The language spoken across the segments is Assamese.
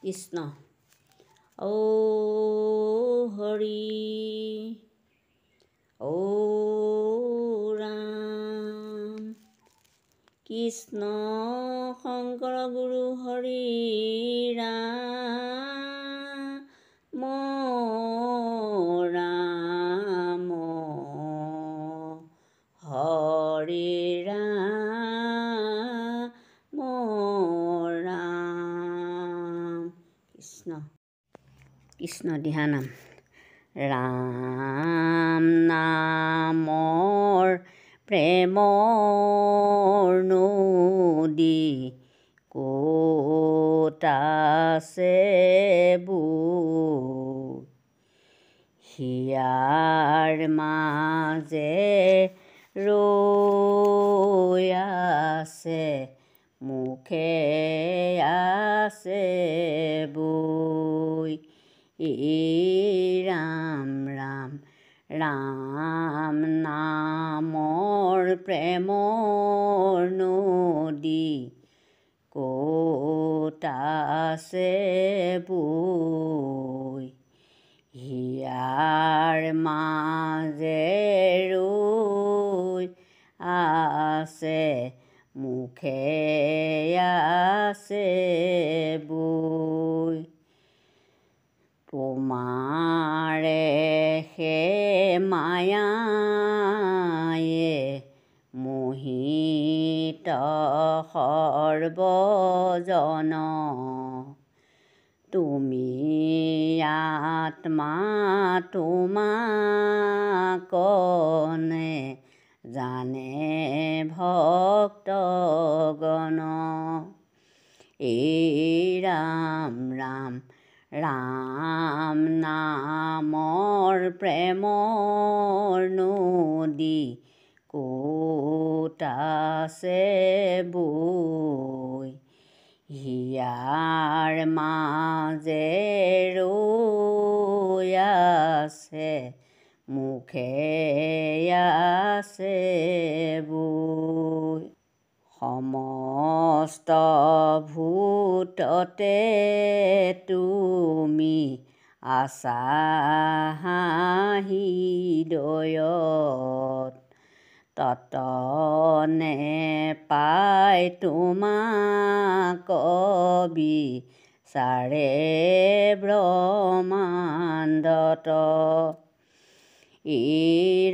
কৃষ্ণ ঔ হৰি ঔ ৰাম কৃষ্ণ শংকৰ গুৰু হৰি ৰাম ৰাম হৰি ৰাম কৃষ্ণ কৃষ্ণ দিহানাম ৰাম নামৰ প্ৰেমৰ নদী ক'ত আছে বুৰ হিয়াৰ মাজে ৰৈ আছে মুখে আছে বৈ ৰাম ৰাম ৰাম নামৰ প্ৰেমৰ নদী ক'ত আছে বৈ হিয়াৰ মাজে ৰৈ আছে মুখে আছে বৈ তোমাৰে হে মায়ায়ে মোহিত সৰ্বজন তুমি আত্মা তোমাকনে জানে ভক্তগণ ৰাম ৰাম ৰাম নামৰ প্ৰেমৰ নদী ক'ত আছে বৈ হিয়াৰ মাজে ৰৈ আছে মুখে আছে বৈ সমস্ত ভূততে তুমি আছা হৃদয়ত ততনে পাই তোমাক বিচাৰে ব্ৰহ্মাণ্ডত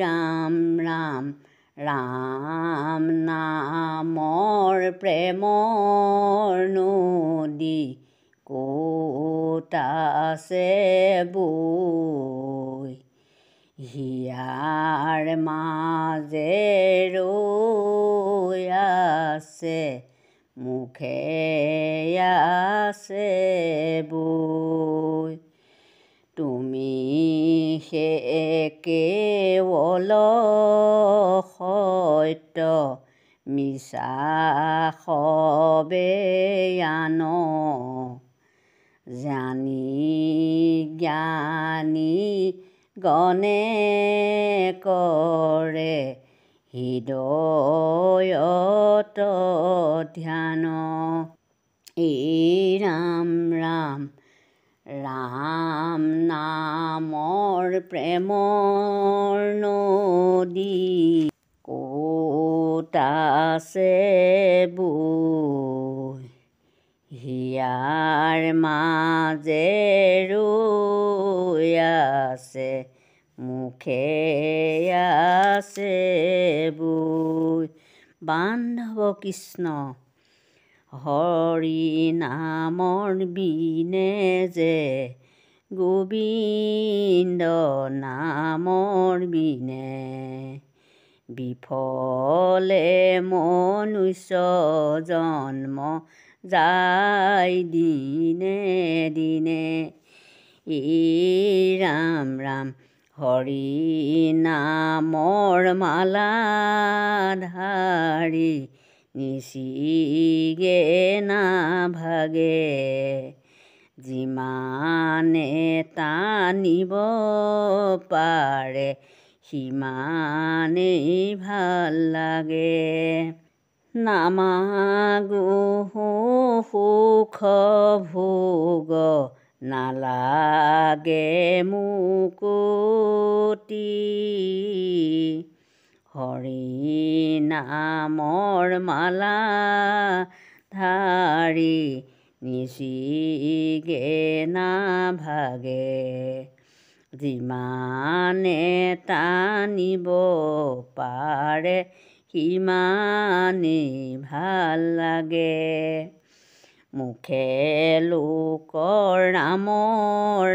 ৰাম ৰাম ৰাম নামৰ প্ৰেমৰ নদী ক'ত আছে বৈ হিয়াৰ মাজে ৰৈ আছে মুখে আছে বৈ তুমি হে কেৱল সত্য মিছা সবে আন জানি জ্ঞানী গণে কৰে হৃদয়ত ধ্যান ৰাম ৰাম ৰাম নামৰ প্ৰেমৰ নদী ক'ত আছে বৈ হিয়াৰ মাজে ৰৈ আছে মুখে আছে বৈ বান্ধৱ কৃষ্ণ হৰি নামৰ বিনে যে গোবিন্দ নামৰ বিনে বিফলে মনুষ্য জন্ম যায় দিনে দিনে ৰাম ৰাম হৰি নামৰ মালা ধাৰি নিচিগে নাভাগে যিমানে টানিব পাৰে সিমানেই ভাল লাগে নামাগো সুখ ভোগ নালাগে মুকুতি হৰি নামৰ মালা ধাৰি নিচিগে নাভাগে যিমানে টানিব পাৰে সিমানেই ভাল লাগে মুখে লোকৰ ৰাম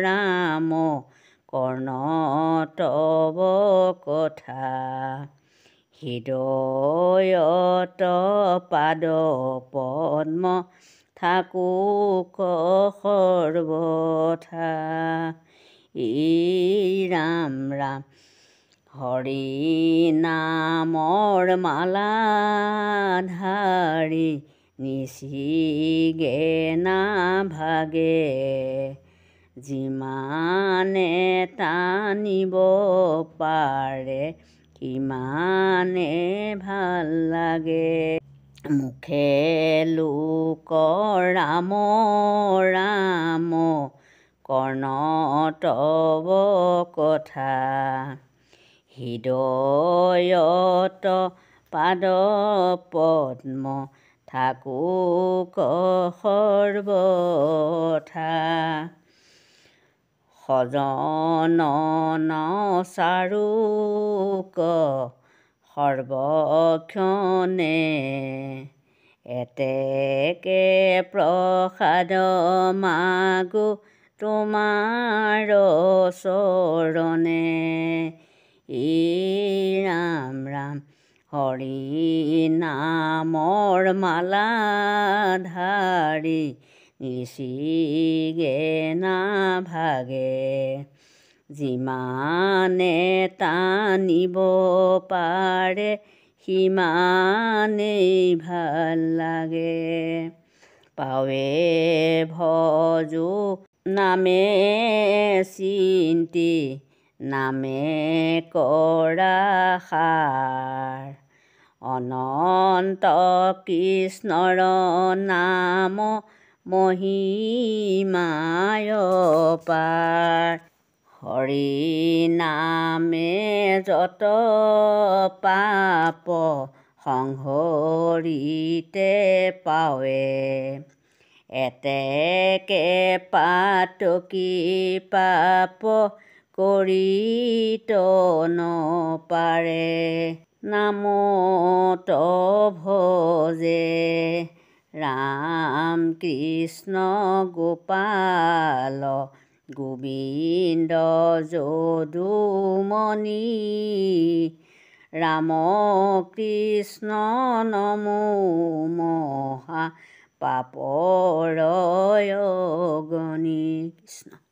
ৰাম কৰ্ণতৱ কথা হৃদয়ত পাদ পদ্ম থাকুক সৰ্বথা ৰাম ৰাম হৰি নামৰ মালা ধাৰি নিচিগে নাভাগে যিমানে টানিব পাৰে সিমানে ভাল লাগে মুখে লোকৰ ৰাম ৰাম কৰ্ণতৱ কথা হৃদয়ত পাদ পদ্ম থাকুক সৰ্বথা সজনন চাৰুক সৰ্বক্ষণে এতেকে প্ৰসাদ মাগো তোমাৰ চৰণে ৰাম ৰাম হৰি নামৰ মালা ধাৰি নিচিগে নাভাগে যিমানে টানিব পাৰে সিমানেই ভাল লাগে পাৱে ভজো নামে চিন্তি নামে কৰা সাৰ অনন্ত কৃষ্ণৰ নাম মহিমায় পাৰ হৰি নামে যত পাপ সংহৰিতে পাৱে এতেকে পাতকি পাপ কৰিত নপাৰে নামত ভজে ৰাম কৃষ্ণ গোপাল গোবিন্দ যদুমণি ৰাম কৃষ্ণ নমো মহা পাপৰ অগণি কৃষ্ণ।